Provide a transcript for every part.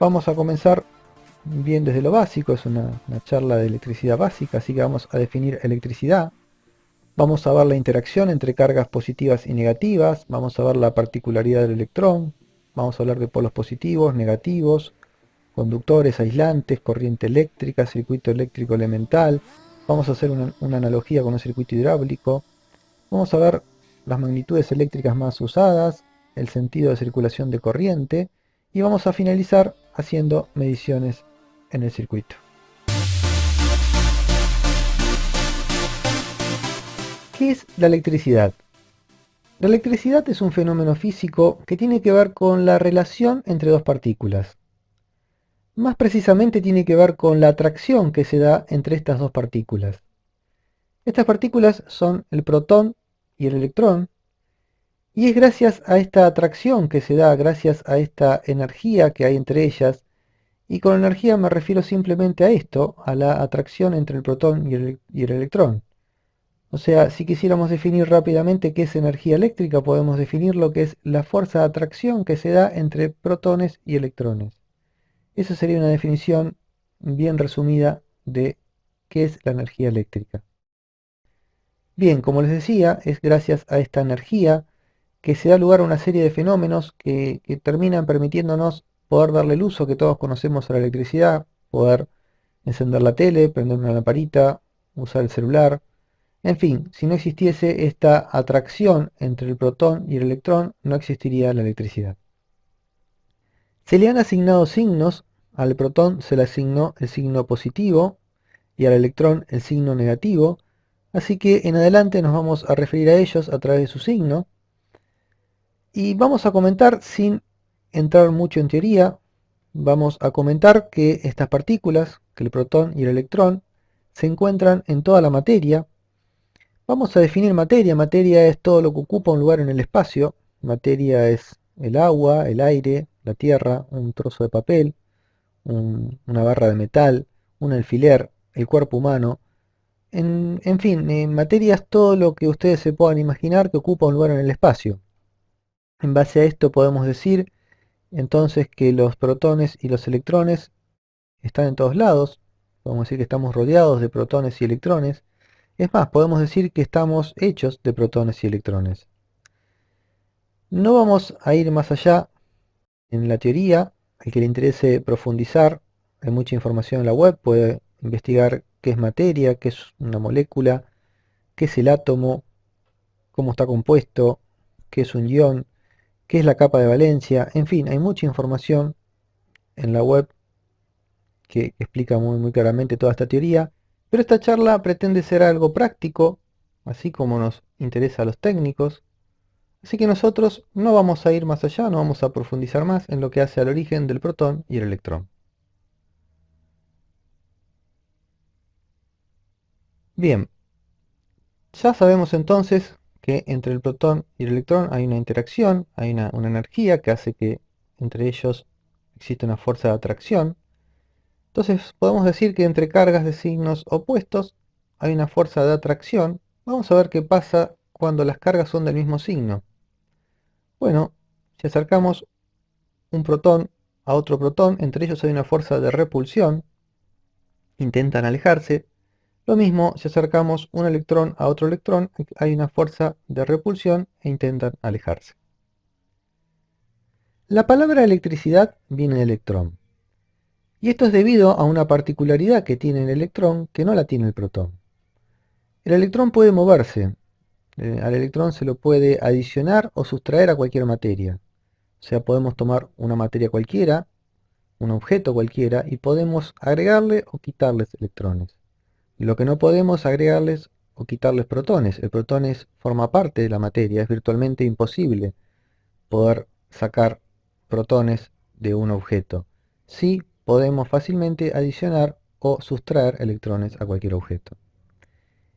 Vamos a comenzar bien desde lo básico, es una charla de electricidad básica, así que vamos a definir electricidad. Vamos a ver la interacción entre cargas positivas y negativas, vamos a ver la particularidad del electrón, vamos a hablar de polos positivos, negativos, conductores, aislantes, corriente eléctrica, circuito eléctrico elemental, vamos a hacer una analogía con un circuito hidráulico, vamos a ver las magnitudes eléctricas más usadas, el sentido de circulación de corriente y vamos a finalizar haciendo mediciones en el circuito. ¿Qué es la electricidad? La electricidad es un fenómeno físico que tiene que ver con la relación entre dos partículas. Más precisamente tiene que ver con la atracción que se da entre estas dos partículas. Estas partículas son el protón y el electrón, y es gracias a esta atracción que se da, gracias a esta energía que hay entre ellas, y con energía me refiero simplemente a esto, a la atracción entre el protón y el electrón. O sea, si quisiéramos definir rápidamente qué es energía eléctrica, podemos definir lo que es la fuerza de atracción que se da entre protones y electrones. Esa sería una definición bien resumida de qué es la energía eléctrica. Bien, como les decía, es gracias a esta energía que se da lugar a una serie de fenómenos que terminan permitiéndonos poder darle el uso que todos conocemos a la electricidad, poder encender la tele, prender una lamparita, usar el celular. En fin, si no existiese esta atracción entre el protón y el electrón, no existiría la electricidad. Se le han asignado signos, al protón se le asignó el signo positivo y al electrón el signo negativo, así que en adelante nos vamos a referir a ellos a través de su signo, y vamos a comentar sin entrar mucho en teoría, vamos a comentar que estas partículas, que el protón y el electrón, se encuentran en toda la materia. Vamos a definir materia. Materia es todo lo que ocupa un lugar en el espacio. Materia es el agua, el aire, la tierra, un trozo de papel, una barra de metal, un alfiler, el cuerpo humano. En fin, materia es todo lo que ustedes se puedan imaginar que ocupa un lugar en el espacio. En base a esto podemos decir entonces que los protones y los electrones están en todos lados. Podemos decir que estamos rodeados de protones y electrones. Es más, podemos decir que estamos hechos de protones y electrones. No vamos a ir más allá en la teoría. Al que le interese profundizar, hay mucha información en la web, puede investigar qué es materia, qué es una molécula, qué es el átomo, cómo está compuesto, qué es un ion, qué es la capa de valencia. En fin, hay mucha información en la web que explica muy claramente toda esta teoría, pero esta charla pretende ser algo práctico, así como nos interesa a los técnicos, así que nosotros no vamos a ir más allá, no vamos a profundizar más en lo que hace al origen del protón y el electrón. Bien, ya sabemos entonces que entre el protón y el electrón hay una interacción, hay una energía que hace que entre ellos exista una fuerza de atracción. Entonces podemos decir que entre cargas de signos opuestos hay una fuerza de atracción. Vamos a ver qué pasa cuando las cargas son del mismo signo. Bueno, si acercamos un protón a otro protón, entre ellos hay una fuerza de repulsión, intentan alejarse. Lo mismo si acercamos un electrón a otro electrón, hay una fuerza de repulsión e intentan alejarse. La palabra electricidad viene de electrón. Y esto es debido a una particularidad que tiene el electrón que no la tiene el protón. El electrón puede moverse. Al electrón se lo puede adicionar o sustraer a cualquier materia. O sea, podemos tomar una materia cualquiera, un objeto cualquiera, y podemos agregarle o quitarles electrones. Y lo que no podemos agregarles o quitarles protones. El protón forma parte de la materia, es virtualmente imposible poder sacar protones de un objeto. Sí podemos fácilmente adicionar o sustraer electrones a cualquier objeto.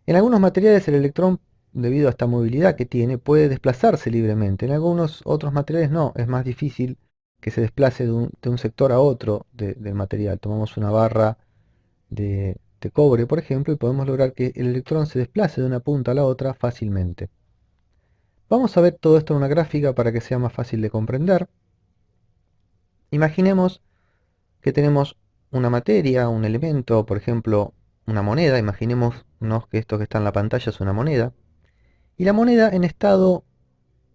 En algunos materiales el electrón, debido a esta movilidad que tiene, puede desplazarse libremente. En algunos otros materiales no, es más difícil que se desplace de un sector a otro del material. Tomamos una barra de cobre, por ejemplo, y podemos lograr que el electrón se desplace de una punta a la otra fácilmente. Vamos a ver todo esto en una gráfica para que sea más fácil de comprender. Imaginemos que tenemos una materia, un elemento, por ejemplo, una moneda. Imaginémonos que esto que está en la pantalla es una moneda. Y la moneda en estado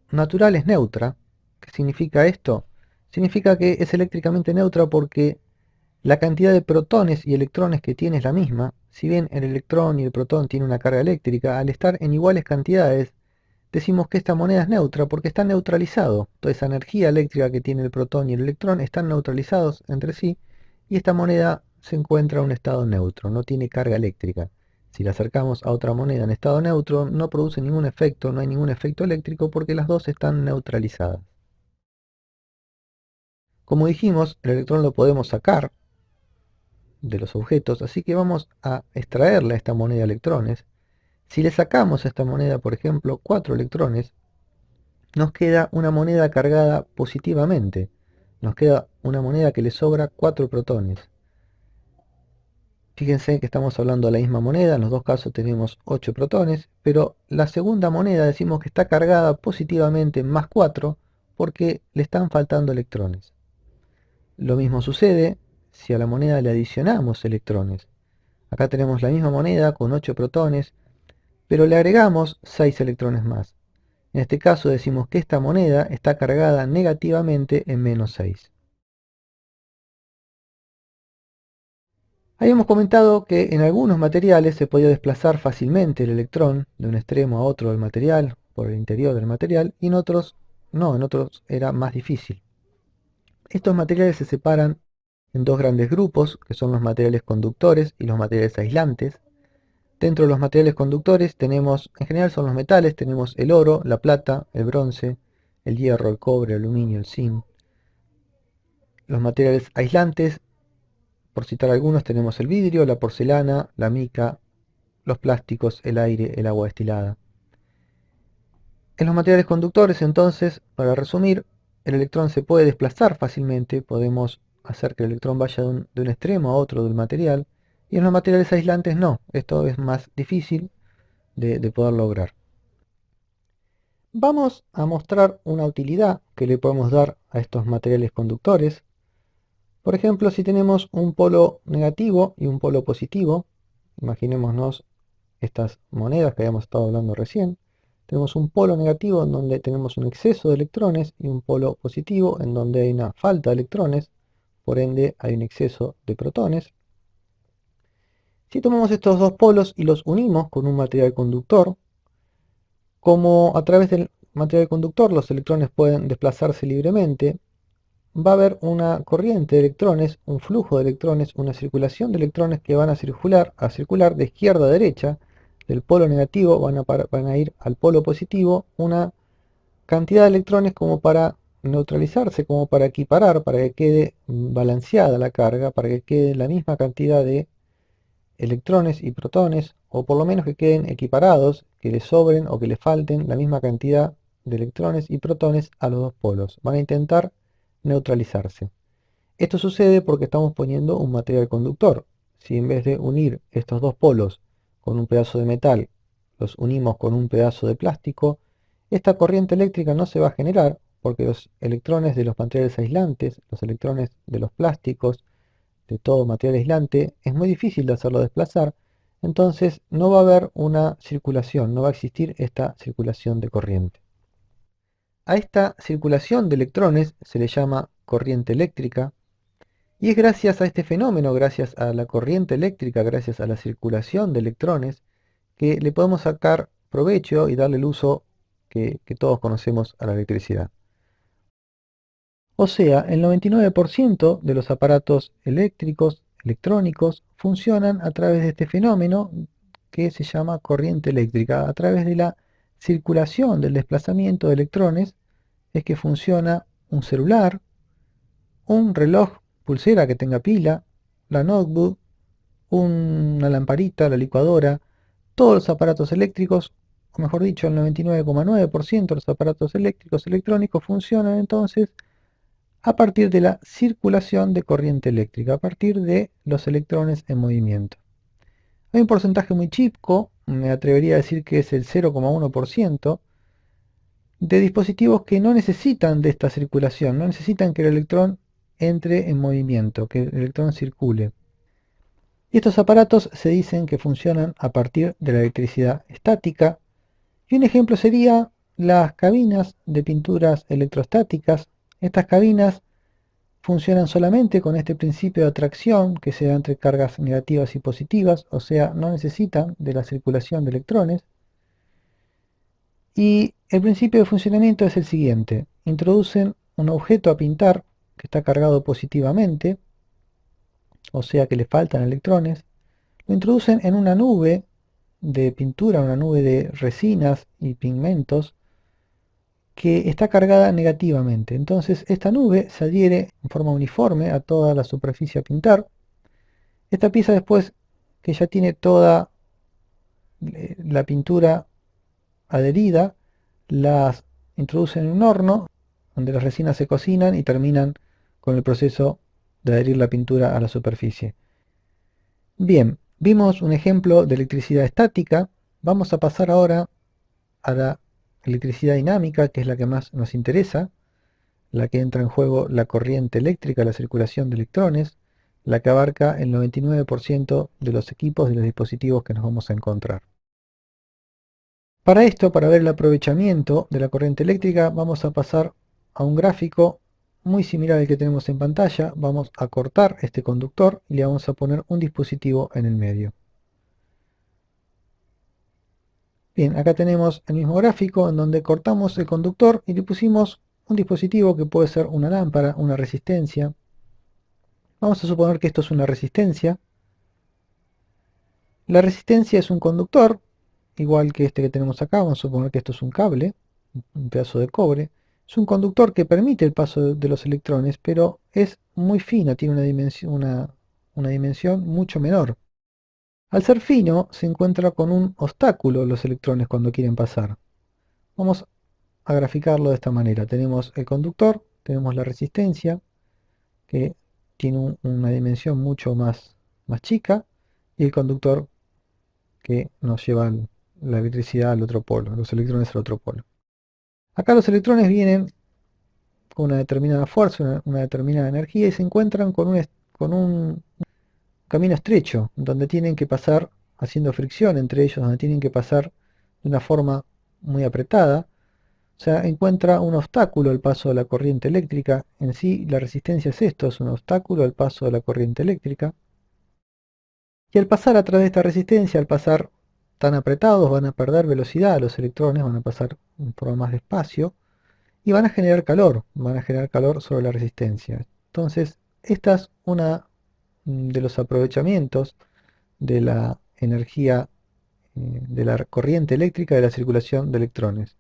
natural es neutra. ¿Qué significa esto? Significa que es eléctricamente neutra porque la cantidad de protones y electrones que tiene es la misma. Si bien el electrón y el protón tienen una carga eléctrica, al estar en iguales cantidades, decimos que esta moneda es neutra porque está neutralizado. Toda esa energía eléctrica que tiene el protón y el electrón están neutralizados entre sí y esta moneda se encuentra en un estado neutro, no tiene carga eléctrica. Si la acercamos a otra moneda en estado neutro, no produce ningún efecto, no hay ningún efecto eléctrico porque las dos están neutralizadas. Como dijimos, el electrón lo podemos sacar de los objetos, así que vamos a extraerle a esta moneda electrones. Si le sacamos a esta moneda, por ejemplo, 4 electrones, nos queda una moneda cargada positivamente. Nos queda una moneda que le sobra 4 protones. Fíjense que estamos hablando de la misma moneda, en los dos casos tenemos 8 protones, pero la segunda moneda decimos que está cargada positivamente más 4 porque le están faltando electrones. Lo mismo sucede si a la moneda le adicionamos electrones. Acá tenemos la misma moneda con 8 protones, pero le agregamos 6 electrones más. En este caso decimos que esta moneda está cargada negativamente en menos 6. Habíamos comentado que en algunos materiales se podía desplazar fácilmente el electrón de un extremo a otro del material, por el interior del material, y en otros no, en otros era más difícil. Estos materiales se separan en dos grandes grupos, que son los materiales conductores y los materiales aislantes. Dentro de los materiales conductores tenemos, en general son los metales, tenemos el oro, la plata, el bronce, el hierro, el cobre, el aluminio, el zinc. Los materiales aislantes, por citar algunos, tenemos el vidrio, la porcelana, la mica, los plásticos, el aire, el agua destilada. En los materiales conductores, entonces, para resumir, el electrón se puede desplazar fácilmente, podemos hacer que el electrón vaya de un extremo a otro del material, y en los materiales aislantes no, esto es más difícil de poder lograr. Vamos a mostrar una utilidad que le podemos dar a estos materiales conductores. Por ejemplo, si tenemos un polo negativo y un polo positivo, imaginémonos estas monedas que habíamos estado hablando recién. Tenemos un polo negativo en donde tenemos un exceso de electrones y un polo positivo en donde hay una falta de electrones, por ende hay un exceso de protones. Si tomamos estos dos polos y los unimos con un material conductor, como a través del material conductor los electrones pueden desplazarse libremente, va a haber una corriente de electrones, un flujo de electrones, una circulación de electrones que van a circular de izquierda a derecha. Del polo negativo van a ir al polo positivo una cantidad de electrones como para neutralizarse, como para equiparar, para que quede balanceada la carga, para que quede la misma cantidad de electrones y protones, o por lo menos que queden equiparados, que le sobren o que le falten la misma cantidad de electrones y protones a los dos polos. Van a intentar neutralizarse. Esto sucede porque estamos poniendo un material conductor. Si en vez de unir estos dos polos con un pedazo de metal, los unimos con un pedazo de plástico, esta corriente eléctrica no se va a generar porque los electrones de los materiales aislantes, los electrones de los plásticos, de todo material aislante, es muy difícil de hacerlo desplazar, entonces no va a haber una circulación, no va a existir esta circulación de corriente. A esta circulación de electrones se le llama corriente eléctrica, y es gracias a este fenómeno, gracias a la corriente eléctrica, gracias a la circulación de electrones, que le podemos sacar provecho y darle el uso que todos conocemos a la electricidad. O sea, el 99% de los aparatos eléctricos, electrónicos, funcionan a través de este fenómeno que se llama corriente eléctrica. A través de la circulación del desplazamiento de electrones es que funciona un celular, un reloj pulsera que tenga pila, la notebook, una lamparita, la licuadora, todos los aparatos eléctricos, o mejor dicho, el 99,9% de los aparatos eléctricos electrónicos funcionan entonces a partir de la circulación de corriente eléctrica, a partir de los electrones en movimiento. Hay un porcentaje muy chico, me atrevería a decir que es el 0,1%, de dispositivos que no necesitan de esta circulación, no necesitan que el electrón entre en movimiento, que el electrón circule. Y estos aparatos se dicen que funcionan a partir de la electricidad estática. Y un ejemplo sería las cabinas de pinturas electrostáticas. Estas cabinas funcionan solamente con este principio de atracción que se da entre cargas negativas y positivas, o sea, no necesitan de la circulación de electrones. Y el principio de funcionamiento es el siguiente: introducen un objeto a pintar que está cargado positivamente, o sea que le faltan electrones, lo introducen en una nube de pintura, una nube de resinas y pigmentos que está cargada negativamente. Entonces esta nube se adhiere en forma uniforme a toda la superficie a pintar. Esta pieza, después que ya tiene toda la pintura adherida, las introducen en un horno donde las resinas se cocinan y terminan con el proceso de adherir la pintura a la superficie. Bien, vimos un ejemplo de electricidad estática. Vamos a pasar ahora a la electricidad dinámica, que es la que más nos interesa, la que entra en juego la corriente eléctrica, la circulación de electrones, la que abarca el 99% de los equipos y los dispositivos que nos vamos a encontrar. Para esto, para ver el aprovechamiento de la corriente eléctrica, vamos a pasar a un gráfico muy similar al que tenemos en pantalla. Vamos a cortar este conductor y le vamos a poner un dispositivo en el medio. Bien, acá tenemos el mismo gráfico en donde cortamos el conductor y le pusimos un dispositivo que puede ser una lámpara, una resistencia. Vamos a suponer que esto es una resistencia. La resistencia es un conductor, igual que este que tenemos acá. Vamos a suponer que esto es un cable, un pedazo de cobre. Es un conductor que permite el paso de los electrones, pero es muy fino, tiene una dimensión mucho menor. Al ser fino, se encuentra con un obstáculo los electrones cuando quieren pasar. Vamos a graficarlo de esta manera. Tenemos el conductor, tenemos la resistencia, que tiene una dimensión mucho más chica, y el conductor que nos lleva la electricidad al otro polo, los electrones al otro polo. Acá los electrones vienen con una determinada fuerza, una determinada energía, y se encuentran con un camino estrecho, donde tienen que pasar haciendo fricción entre ellos, donde tienen que pasar de una forma muy apretada. O sea, encuentra un obstáculo al paso de la corriente eléctrica. En sí, la resistencia es esto, es un obstáculo al paso de la corriente eléctrica. Y al pasar a través de esta resistencia, al pasar tan apretados, van a perder velocidad los electrones, van a pasar en forma más despacio y van a generar calor sobre la resistencia. Entonces, esta es una de los aprovechamientos de la energía de la corriente eléctrica de la circulación de electrones.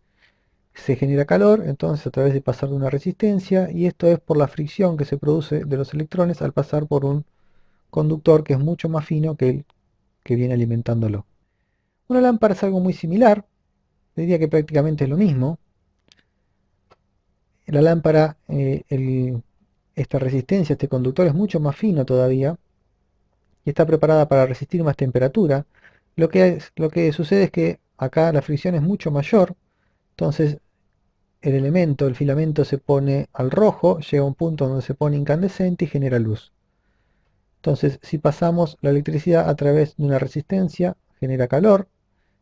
Se genera calor, entonces a través de pasar de una resistencia, y esto es por la fricción que se produce de los electrones al pasar por un conductor que es mucho más fino que el que viene alimentándolo. Una lámpara es algo muy similar, diría que prácticamente es lo mismo. La lámpara, esta resistencia, este conductor es mucho más fino todavía y está preparada para resistir más temperatura. Lo que sucede es que acá la fricción es mucho mayor, entonces el filamento se pone al rojo, llega a un punto donde se pone incandescente y genera luz. Entonces, si pasamos la electricidad a través de una resistencia, genera calor.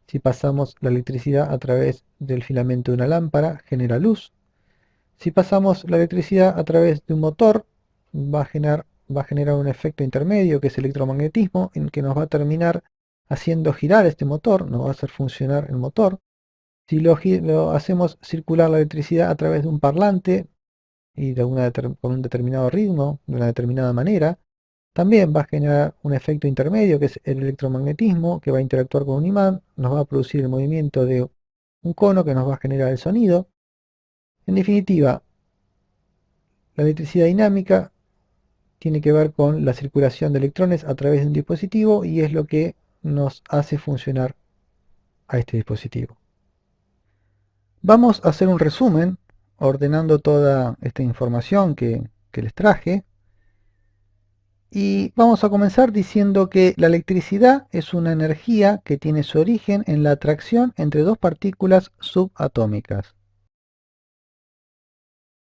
Si pasamos la electricidad a través del filamento de una lámpara, genera luz. Si pasamos la electricidad a través de un motor, va a generar un efecto intermedio que es electromagnetismo, en que nos va a terminar haciendo girar este motor, nos va a hacer funcionar el motor. Si lo hacemos circular la electricidad a través de un parlante y con un determinado ritmo, de una determinada manera, también va a generar un efecto intermedio que es el electromagnetismo, que va a interactuar con un imán, nos va a producir el movimiento de un cono que nos va a generar el sonido. En definitiva, la electricidad dinámica tiene que ver con la circulación de electrones a través de un dispositivo y es lo que nos hace funcionar a este dispositivo. Vamos a hacer un resumen ordenando toda esta información que les traje. Y vamos a comenzar diciendo que la electricidad es una energía que tiene su origen en la atracción entre dos partículas subatómicas.